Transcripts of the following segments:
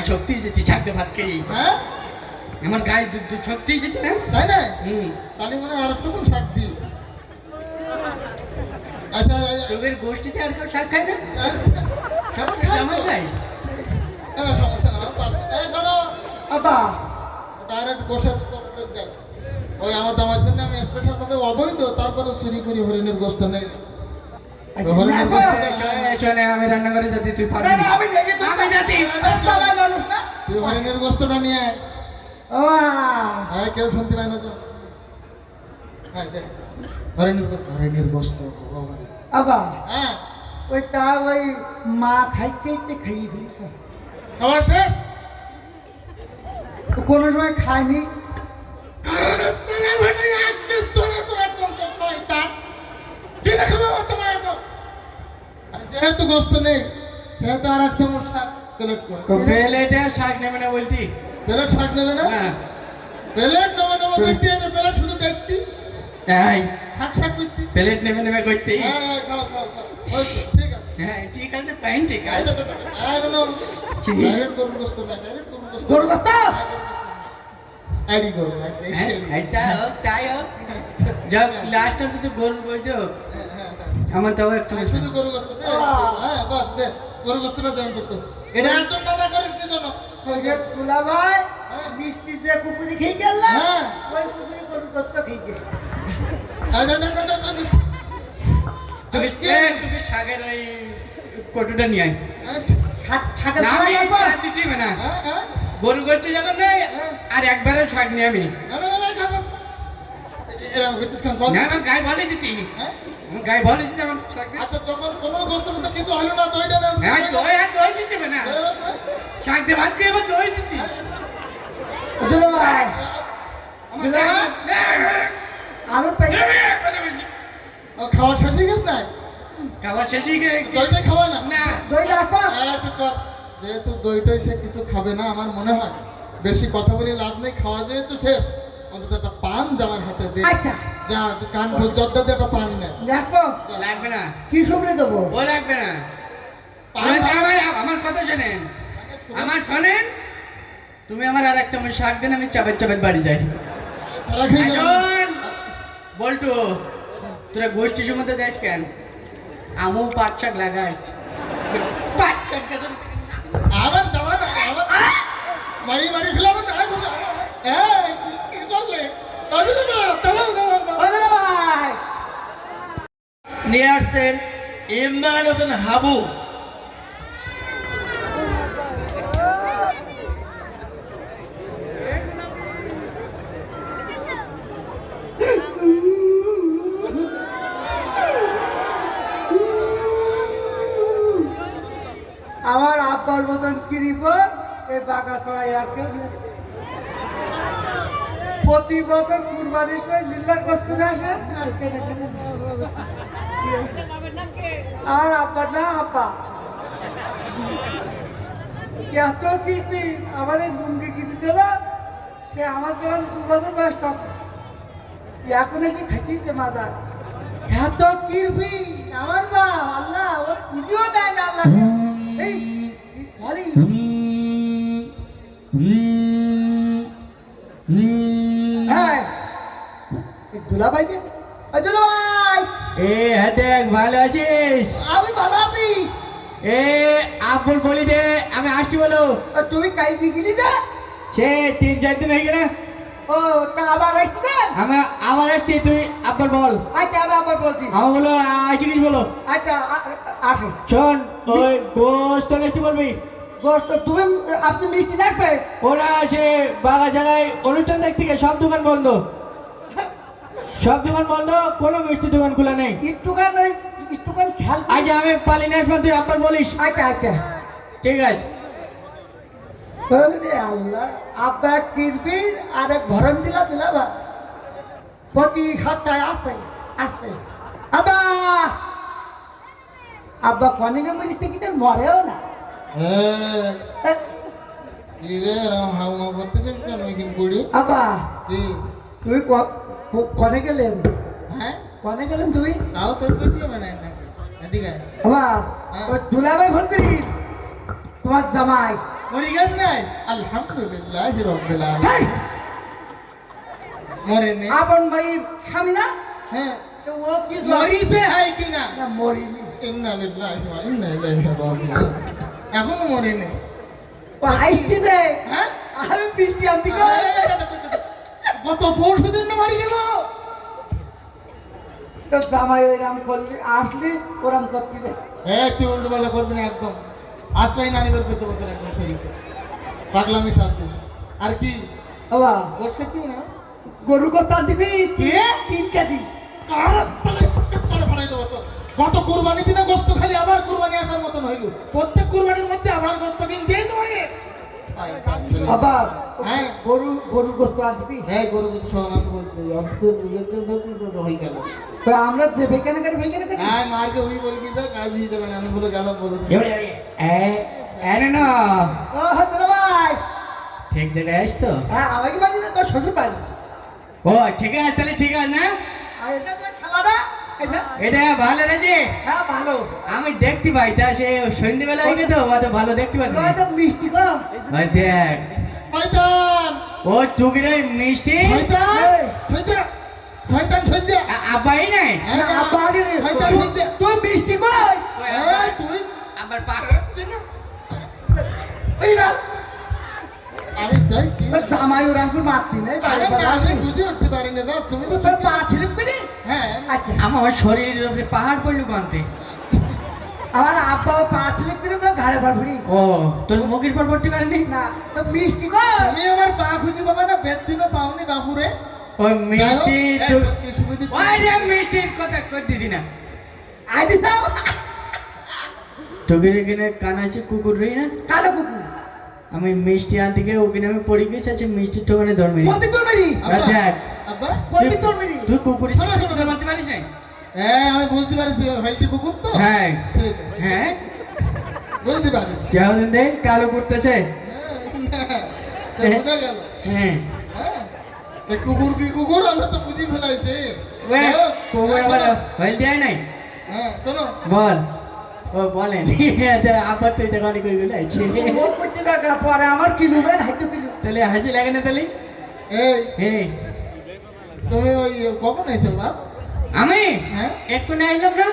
সত্যি যেতে ছাড়তে ভাত খেয়ে হ্যাঁ আমার গায়ে সত্যি যেতে না তাই না হুম তাহলে মানে আর একটু শাক দিই আচ্ছা তোদের গোষ্ঠীতে আর কেউ শাক খায় না সব আমার খায় না সমস্যা না এই শোনো আব্বা ডাইরেক্ট গোশের দেয় ওই আমার জামার জন্য আমি স্পেশাল ভাবে অবৈধ তারপরে চুরি করি হরিণের গোস্ত নেই হরিণের গোস্ত শোনে আমি রান্না করে যাচ্ছি তুই পারবি না আমি যাচ্ছি তুই হরিণের গোস্তটা নিয়ে আয় হ্যাঁ কেউ শুনতে পায় না তো হ্যাঁ দেখ হরিণের গোস্ত আব্বা হ্যাঁ ওই তা ওই মা খাইতে খাইয়ে ফেলিস খাবার শেষ কোনো সময় খায়নি যেহেতু গোস্ত নেই সেহেতু আর এক চামচ শাক প্লেট প্লেটে শাক নেবে না বলতি প্লেট শাক নেবে না প্লেট নেবে দেখতে প্লেট শুধু দেখতি এই শাক শাক করতি প্লেট নেবে করতে হ্যাঁ খাও খাও খাও ঠিক আছে হ্যাঁ ঠিক আছে পাইন ঠিক আছে ডাইরেক্ট গরুর গোস্ত না ডাইরেক্ট গরুর গোস্ত গরু কথা আইডি গরু এটা হোক তাই হোক যাক লাস্ট অন্তত গরু বলছো আমার তাও এক চামচ শুধু গরু গোস্ত হ্যাঁ বাস দে গরু গোস্তটা দেন তো এটা একদম না করিস নি জন্য ওই যে তুলা ভাই মিষ্টি যে কুকুরি খেয়ে গেল হ্যাঁ ওই কুকুরি গরু দত্ত খেয়ে গেল তুমি শাকের ওই কটুটা নিয়ে আয় ছাগল আমি দিতে না হ্যাঁ গরু গোষ্ঠ যখন নেই আর একবারে শাক নিয়ে আমি না খাবো এরকম হইতিস কেন বল না গায়ে ভালো দিতি হ্যাঁ গায়ে ভালো দিতি আমার শাক আচ্ছা যখন কোনো গোস্ত তো কিছু হলো না তো এটা না হ্যাঁ দই দিতে না শাক দিয়ে ভাত খেয়ে দই দিতি তুলা ভাই আমি পাই খাওয়া শেষ হয়ে গেছে না খাবার শেষই দইটাই খাওয়া না না দই রাখো আচ্ছা কর যেহেতু দইটাই সে কিছু খাবে না আমার মনে হয় বেশি কথা বলে লাভ নেই খাওয়া যেহেতু শেষ অন্তত একটা পান জামার হাতে দে আচ্ছা যা কান জর্দাতে একটা পান নে রাখো লাগবে না কি সবরে দেবো ও লাগবে না আমার কথা শোনেন আমার শোনেন তুমি আমার আর এক চামচ শাক দেন আমি চাপের বাড়ি যাই তারা খেয়ে যাবে। শোন বল্টু তোরা গোষ্ঠী সম্বন্ধে যাইস কেন আমও পাট শাক লাগাইছ পাট শাক আবার যাওয়া না আবার মারি ফেলাবো না হ্যাঁ কি করলে তুলা ভাই নিয়ে আসছেন ইমরান হোসেন হাবু আমার আব্বার মতন কিরিব এই বাঁকা ছড়াই আর কেউ নেই। প্রতি বছর কুরবানির সময় লিল্লার কস্তুরে আসে আর কেনে কেনে নেয়। আর আব্বার না আব্বা এত কীর্তি আমাদের লুঙ্গি কিনে দিল সে আমার যখন 2 বছর বয়স তখন এখন এসে খাইতেছে মাজা এত কীর্তি আমার মা আল্লাহ ও পুজো দেয় না আল্লাহকে এই বলি হ্যাঁ দুলাভাই যে দুলাভাই এ হ্যাঁ দেখ ভালো আছিস আমি ভালো আছি এ আব্বুল বলি দে আমি আসছি বলো তুমি কাল গেলি যে সে 3-4 দিন হয়ে গেলে ও তা আবার আসছি না আবার আসছি তুই আব্বার বল আচ্ছা আমি আবার বলছি আমার বলো আসিস বলো আচ্ছা আসো শোন ওই গোস্ত লিস্টি বলবি গোস্ত তুমি আপনি মিষ্টি রাখবে ওরা সে বাগাছাড়ায় অনুষ্ঠান দেখতে গিয়ে সব দোকান বন্ধ কোনো মিষ্টি দোকান খোলা নেই একটুখানি খেয়াল আজ আমি পালিয়ে আসবো তুই আব্বার বলিস আচ্ছা ঠিক আছে ওরে আল্লাহ আব্বা কিরবির আর এক ভরণ দিলা বা প্রতি সপ্তাহে আসবে আব্বা কনেকে বলিস কিন্তু মরেও না রে রাম হাউমা করতেছিস কেন এখানে পড়ি আব্বা কি তুই কনে গেলেন হ্যাঁ কনে গেলেন তুমি তাও তোর পেটি বানায় নাকি এদিকে আব্বা হ্যাঁ। ওই দুলাভাই ফোন করি তোমার জামাই মরি গেছ নাই আলহামদুলিল্লাহ রব্বিল হেই, আলামিন মরে নে আপন ভাইয়ের স্বামী না? হ্যাঁ তো ও কি দোয়া- মরিছে হয় কিনা না, মরিনি। ইন্না লিল্লাহি ওয়া ইন্না ইলাইহি রাজিউন এখনো মরে নে ও হাসতেছে। হ্যাঁ আমি বৃষ্টি আনতে গো। গত পরশু দিন মারি গেল তো জামাই ওইরাম করলে আসলে ওরাম করতে দেয়। তুই উল্টো পাল্টা করবি না একদম আশ্রয় নানি বের করতে বলতে একদম তরিকে পাগলামি থাকতিস আর কি বাবা, গোস খাচ্ছি না গরু কত দিবি? কে? 3 কেজি। ফাড়াই দেবো তো গত কুরবানি দিনে গোস্ত খালি আবার কুরবানি আসার মতন হইল প্রত্যেক কুরবানির মধ্যে আবার গোস্ত কিন দিয়ে তোমাকে বাবা, হ্যাঁ। গরুর গোস্ত আর দিবি? হ্যাঁ গরু দুধ সহ আমি বলতে হয়ে গেল তো আমরা যে বেকানে করি হ্যাঁ মারকে ওই বলে কি দেয় কাজ হয়ে যাবে না আমি বলে গেলাম বলে দিই। এবারে এনে না ও হাতরা ভাই, ঠিক জায়গায় আসতো। হ্যাঁ আমাকে বাড়ি না, তোর শ্বশুর বাড়ি। ও ঠিক আছে, তাহলে ঠিক আছে না, আর এটা তোর শালাটা, এটা? এটা ভালো রেজি। হ্যাঁ ভালো। আমি দেখতে পাই তা সে সন্ধ্যেবেলা হয়ে গেছে, অত ভালো দেখতে পাচ্ছি তোর তো মিষ্টি গো। ওই দেখ, শয়তান ও টুকির ওই মিষ্টি শয়তান এই। শয়তান শয়তান সহ্যা আব্বাই নাই। না, আব্বা আগে রে। শয়তান সহ্যা তুই মিষ্টি কই? তুই আবার পা এই না, আমি যাই কি তোর জামাই ওরাম করে মারতি নাই, বাড়ি আরে না, বাড়ি। আমি বুঝে উঠতে পারি না বাপ তুমি তো তোর পা স্লিপ করি? হ্যাঁ আচ্ছা, আমার শরীরের উপরে পাহাড় পড়লো কানতে। আমার আব্বাও পা স্লিপ করে তো ঘাড়ে ভাড়ি। ও তোর মুখের পর পড়তে পারেনি? না, তো মিষ্টি কই? তুমি আমার পা খুঁজে পাবে না বেদ দিনও পাওনি বাপুরে ওই মিষ্টি ওই রে মিষ্টি মিষ্টির কথা কর দিদি না। আইডি দাও। টুকির এখানে কানাচি কুকুর রই না, কালো কুকুর। আমি মিষ্টি আনতে গিয়ে ওখানে আমি পড়ে গেছি, আছে মিষ্টির ঠোকানে ধর্মে। কোন দিক তোর মেরি? দেখ আব্বা কোন দিক তোর মেরি? তুই কুকুর শোনো, শোনো। মারতে পারিস না? হ্যাঁ আমি বুঝতে পারছি হেলদি কুকুর তো হ্যাঁ ঠিক আছে হ্যাঁ, বুঝতে পারছি কেমন দে কালো করতেছে। বোঝা গেল হ্যাঁ হ্যাঁ এ কুকুর কি কুকুর আমরা তো বুঝি ফেলাইছি ওই কুকুর আবার হইল দেয় নাই। হ্যাঁ শোনো বল, ও বলেন আবার তুই তো গাড়ি করে গেলে আছে, ও করতে দেখা পরে আমার কিলো বেন হাইতো কিলো। তাহলে হাসি লাগে না তাহলে? এই হ্যাঁ তুমি ওই কখন এসো বাপ আমি হ্যাঁ এখন আইলাম না।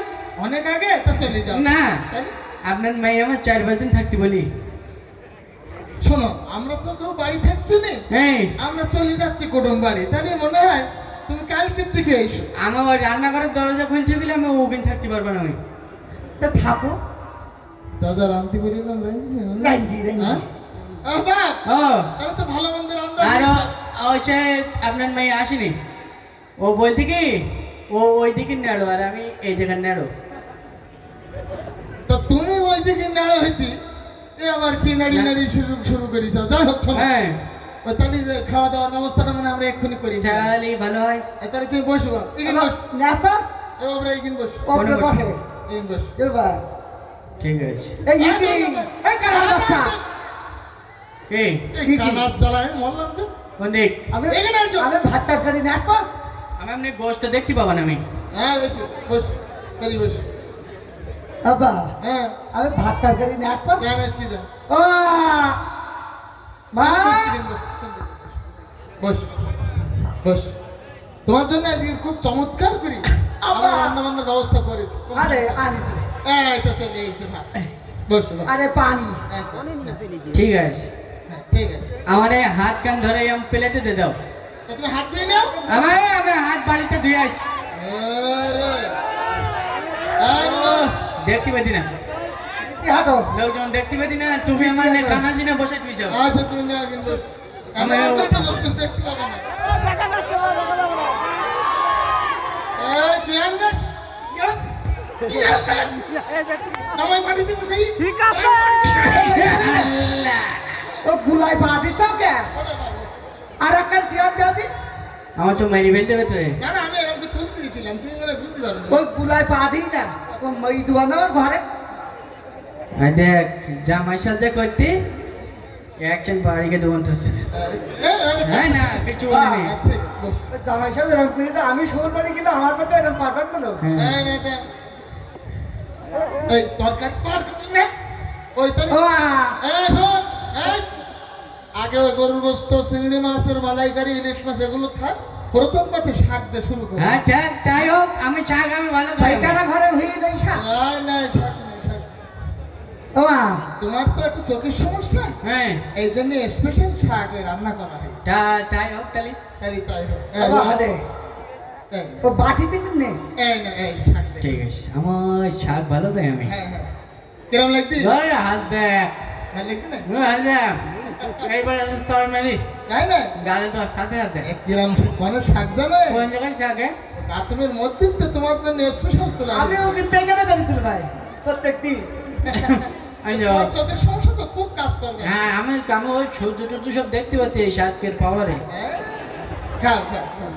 অনেক আগে তো চলে যাও না, তাহলে আপনার মেয়ে আমার 4-5 দিন থাকতে বলি। শোনো আমরা তো কেউ বাড়ি থাকছি না হ্যাঁ আমরা চলে যাচ্ছি কুটুম বাড়ি তাহলে মনে হয় তুমি কালকের দিকে এসো আমার ওই রান্নাঘরের দরজা খুলতে গেলে আমি ওখানে থাকতে পারবো না। আমি তো থাকো। দাদা রান্তি বলিলাম রান্ধিছে রাঞ্জি রাঞ্জি। হ্যাঁ বাপ ও তাহলে তো ভালো মন্দ রান্না আর হয়েছে। ওই সে আপনার মেয়ে আসেনি, ও বলতে কি ও ওই দিকে নেড়ো আর আমি এই জায়গায় নেড়ো। তো তুমি ওই দিকে নাড়া হইতি এ আবার কি নাড়ি নাড়ি শুরু করি যাও যাই হোক শোনো হ্যাঁ ওই তাহলে যে খাওয়া দাওয়ার ব্যবস্থাটা মানে আমরা এক্ষুনি করি তাহলে ভালো হয়। তাহলে তুমি বসো বাপ এখানে বস নাপা এ বাবরা এখানে বস ওপরে বসে। এখানে বস এবা ঠিক আছে। এই ইদি এই কালা বাচ্চা। কে এই কানাত জ্বালায় মরলাম যে কোন দিক? আমি এখানে আছো। আমি ভাত তরকারি নাপা। আমি আপনি গোস্ত দেখতে পাবেন আমি। হ্যাঁ বস বস করি বস আব্বা হ্যাঁ আমি ভাত তরকারি নাপা। জানাস কি যা ও মা, বস বস তোমার জন্য আজকে খুব চমৎকার করি আমরা রান্না বান্নার ব্যবস্থা করেছি আরে আনিছি। এই তো চলে এসেছে ভাই বস বাপ। আরে পানি। এই তো, ঠিক আছে, হ্যাঁ, ঠিক আছে আমার এই হাত কান ধরে আমি প্লেটে দিয়ে দাও। তো তুমি হাত দিয়ে নাও আমি হাত বাড়িতে ধুয়ে আসি। আরে ও, দেখতে পাচ্ছি না, কি হাঁটো? লোকজন দেখতে পাচ্ছি না, তুমি আমার কানাজি না বসে তুই যাও। আচ্ছা তুমি না কিন্তু বস আমরা একটা লোকজন দেখতে পাবে না এই তুই আন না কি আন জামাই বাড়িতে বসে ঠিক আছে আল্লাহ, ও গুলাই পা দিতাম কে? আর একটা চেয়ার দেওয়া দি। আমার তো মেরে ফেলতে হবে তো। না না আমি এরকম তুলতে দিছিলাম তুমি মানে বুঝতে পারো না ওই গুলাই পা দিই না। ও মই দুয়ানো ঘরে। আর দেখ জামাই সাজা করতে একজন বাড়িকে দোকান ধরছে। হ্যাঁ না কিছু বলিনি। আচ্ছা বস ওই জামাই সাথে এরকম করি না। আমি শহর বাড়ি গেলে আমার পেটে এরকম পাঠান বলো। হ্যাঁ। এই তরকারি তরকারি না ওই তারি ও শোন এই, আগে ওই গরুর গোস্ত চিংড়ি মাছের মালাইকারি ইলিশ মাছ এগুলো থাক, প্রথম পাতে শাক দিয়ে শুরু করো। হ্যাঁ ঠিক, তাই হোক, আমি শাক আমি ভালো খাই। পায়খানা ঘরে হয়ে যাই শাক। নাই, নাই, শাক নাই, শাক নাই। ও মা, তোমার তো একটু চোখের সমস্যা, হ্যাঁ, এই জন্য স্পেশাল শাক ওই রান্না করা হয়। তাই হোক তাহলে। তাই তাই হোক। বাবা হাতে এই, ও বাটিতে কিনে এই নে, এই শাক দে। ঠিক আছে, আমার শাক ভালো খাই আমি। হ্যাঁ, হ্যাঁ। কিরম লাগতি? ধর হাত দেখ, ভালো লাগতি না? হাত দেখ, এইবার স্তর মারি তাই না? গালে তো সাথে সাথে। এ, কিরম মানে শাক জানো? কোন জায়গায় শাকে? বাথরুমের মধ্যে তো তোমার জন্য স্পেশাল তোলা আমি ওকে পায়খানা করে দিল ভাই প্রত্যেক দিন। এই যে, তোমার চোখের সমস্যা তো খুব কাজ করবে। হ্যাঁ, আমি ওই সূর্য টুর্য সব দেখতে পাচ্ছি এই শাকের পাওয়ারে। হ্যাঁ? খাও, খাও, খাও।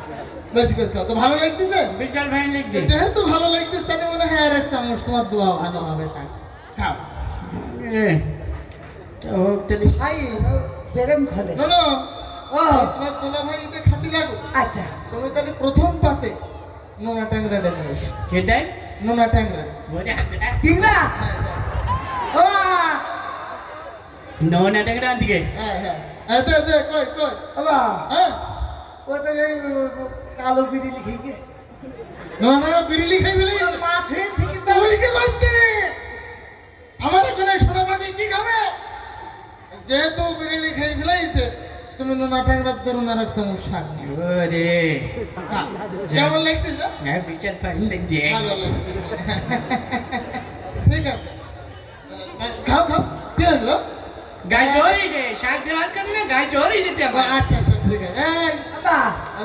বেশি করে খাও। তো ভালো লাগতেছে? বিশাল ভাই লিখছি। যেহেতু ভালো লাগতেছে তাহলে মনে হয় আর এক চামচ তোমার দোয়া ভালো হবে শাক। খাও। হোক তাহলে। ভাই ও প্রেম খোলে। শোনো, ও তোমার তোলা ভাই এতে খাতি লাগো। আচ্ছা, তুমি তাহলে প্রথম পাতে নোনা ট্যাংরাটা নিয়ে এসো। কেটাই? নোনা ট্যাংরা। বলে হাতে না। ঠিক না? হ্যাঁ, হ্যাঁ, ও নো নাটকের দিকে। হ্যাঁ, হ্যাঁ। এই দে, দে, কই, কই। বাবা হ্যাঁ? ও তো এই কালো বিড়ি লিখে গে নোনা বিড়িলি খাই বলে মাঠ হয়ে থেকে তুই কি করতে? আমার এখানে সোনা পাখি কি খাবে? যেহেতু বিড়িলি খাই ফেলাইছে, তুমি নোনা ট্যাংরার ধরুন আর এক চামচ শাক নিও। ওরে, খা। কেমন লাগতেছে? হ্যাঁ, বিশাল ভাই লিখছি। ভালো লাগতেছে। ঠিক আছে। খাও, খাও। কি হলো? গায়ে চড়ি যে শাক দিয়ে ভাত খাবি না, গায়ে চড়ি যেতে ও, আমার। আচ্ছা, আচ্ছা, ঠিক আছে। এই, বাবা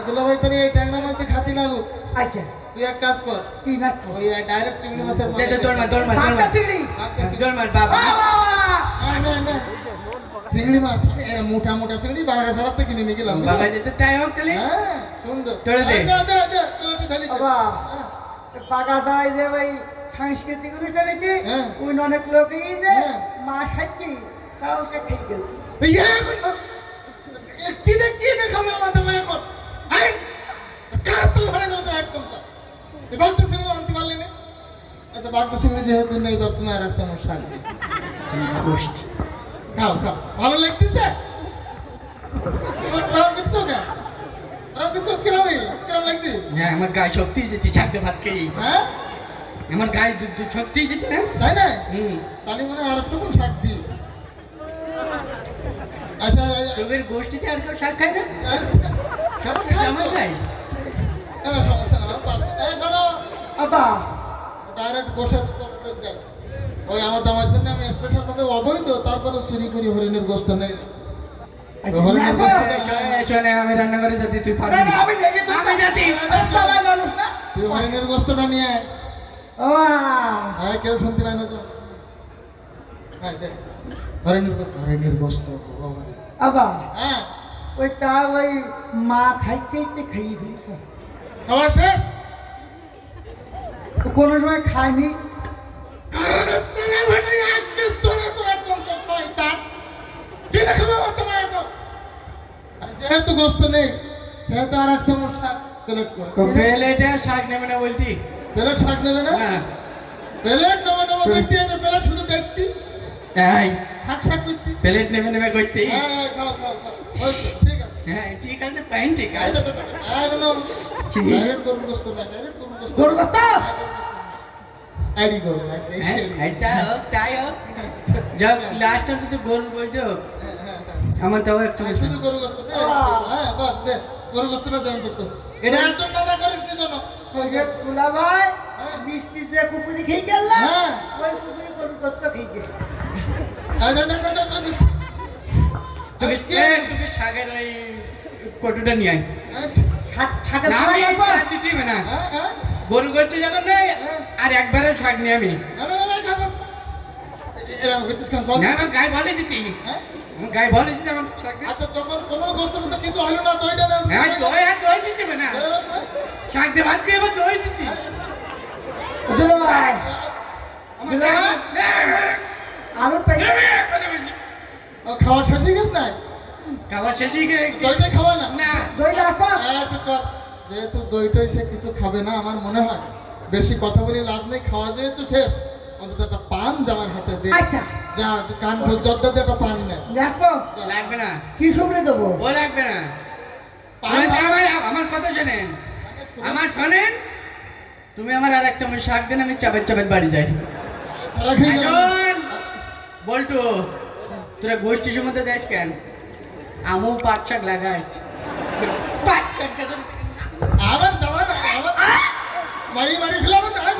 দুলা ভাই তাহলে এই ট্যাংরা মধ্যে খাতি লাগু। আচ্ছা তুই এক কাজ কর, কি না ওই ডাইরেক্ট চিংড়ি মাছের দে দে, তোর মার, তোর মার, তোর পাঁচটা মার। চিংড়ি তোর মার, বাবা। চিংড়ি মাছ এরা মোটা মোটা চিংড়ি বাঘা ছাড়াতে কিনে নিয়ে গেলাম। বাবা যেতে তাই হোক তাহলে। হ্যাঁ, সুন্দর। তোরা দে। এই দে, দে, দে, তুই একটু ঢালি দে। বাবা হ্যাঁ। পাকা ছাড়াই যে ওই সাংস্কৃতিক অনুষ্ঠানে কি হ্যাঁ। ওই অনেক লোকই যে হ্যাঁ। মা খাচ্ছি তাও সে খেয়ে গেল এই কি দেখাবে আমাদের মায়ের কর? আই কার তো ঘরে গেল তো একদম তো। এই বাগদা সিংহ আনতে পারলি না? আচ্ছা, বাগদা সিংহ যেহেতু নেই বাপ, তুমি আর এক চামচ শাক দিও। গোষ্ঠী। খাও, খাও। ভালো লাগতেছে? ওরম কিছু কে? ওরম কিছু কিরম লাগতে? হ্যাঁ, আমার গায়ে শক্তি যেতে শাক দিয়ে ভাত খেয়ে। হ্যাঁ? আমার গায়ে শক্তি যেতে না। তাই না? হুম, তাহলে মনে হয় আর একটু শাক দিই। আচ্ছা, তোদের গোষ্ঠীতে আর কেউ শাক খায় না? সব খায় আমার তো। খায়। না, সমস্যা না বাপ। এই শোনো, বাবা ডাইরেক্ট গোসের দেন। ওই আমার দামার জন্য আমি স্পেশাল ভাবে অবৈধ তারপরে চুরি করি হরিণের গোস্ত নেই। হরিণের শোনে, আমি রান্না করে যাতে তুই পারবি না। আমি লেগে তো আমি যাতি। মানুষ না তুই হরিণের গোস্তটা নিয়ে আয়। ও হ্যাঁ, কেউ শুনতে পায় না তো। হ্যাঁ, দেখ হরিণের গোস্ত। বাবা হ্যাঁ, ওই তা ওই মা খাইতে খাইয়ে ফেলিস খাবার শেষ। কোনো সময় খায়নি যেহেতু গোস্ত নেই সেহেতু আর এক চামচ শাক প্লেট কর। প্লেটে শাক নেবে না বলতি? প্লেট শাক নেবে না? না। প্লেট নেবে নেবে করতে হবে, প্লেট শুধু দেখতি এই, শাক শাক করতি। প্লেট নেবে করতে। হ্যাঁ, খাও, খাও, খাও। হয়েছে, ঠিক আছে। হ্যাঁ, ঠিক আছে, পাইন ঠিক আছে। ঠিক। ডাইরেক্ট গরুর গোস্ত না, ডাইরেক্ট গরুর গোস্ত। গরু গোস্ত? আইডি গরু, দেশি হ্যাঁ, আইডি। এটা হোক, তাই হোক। যাক, লাস্ট অন্তত তো গরু বলতে হোক। আমার তাও একটু আর শুধু গরু গোস্ত দে। হ্যাঁ, বাস দে। গরু গোস্তটা দেন তো। এটা একজন না করিস নি জন্য। ওই যে তুলা ভাই মিষ্টি যে কুকুরি খেয়ে গেল হ্যাঁ। ওই কুকুরি গরু গোস্ত খেয়ে গেল আয়, না, না, না, না, না। তোকে কে? তোকে শাকের ওই কটুটা নিয়ে আয়। আচ্ছা, শাকের না, খাওয়া আমি লাগবে? আর দিতে না। হ্যাঁ, হ্যাঁ। গরু গোষ্ঠী যখন নেই, আর একবারে শাক নিয়ে আমি। না, না, না, না, খাবো। এরকম হইতিস কেন বল? না, আমার গায়ে বলে দিতি। হ্যাঁ? আমার গায়ে বলে দিতি আমার শাক দিয়ে। আচ্ছা, যখন কোনো গোস্ত টোস্ত কিছু হলো না তো ওইটা না। হ্যাঁ, দই দিতে না। শাক দিয়ে ভাত খেয়ে এবার দই দিতি। তুলা ভাই আমার দিলে গায়ে- আমি পেয়ে খাওয়া শেষ হয়ে গেছে না? খাবার শেষে গিয়ে দইটা খাওয়া না? না। দই লাগবে আচ্ছা, কর। যেহেতু দইটাই সে কিছু খাবে না আমার মনে হয় বেশি কথা বলে লাভ নেই, খাওয়া যেহেতু শেষ অন্তত একটা পান জামার হাতে দে। আচ্ছা যা কান জর্দা দিয়ে একটা পান নে। দেখো লাগবে না, কি শুনে দেবো ও লাগবে না। পান আমার কথা শোনেন, আমার শোনেন, তুমি আমার আর এক চামচ শাক দেন, আমি চাপের চাপের বাড়ি যাই। ধরা খেয়ে যাবে। শোন, বল্টু, তোরা গোষ্ঠী সম্বন্ধে যাইস কেন? আমু পাট শাক লাগাইছ, পাট শাক গাছের থেকে আবার যাওয়া না, আবার মারি মারি খেলাম, তাই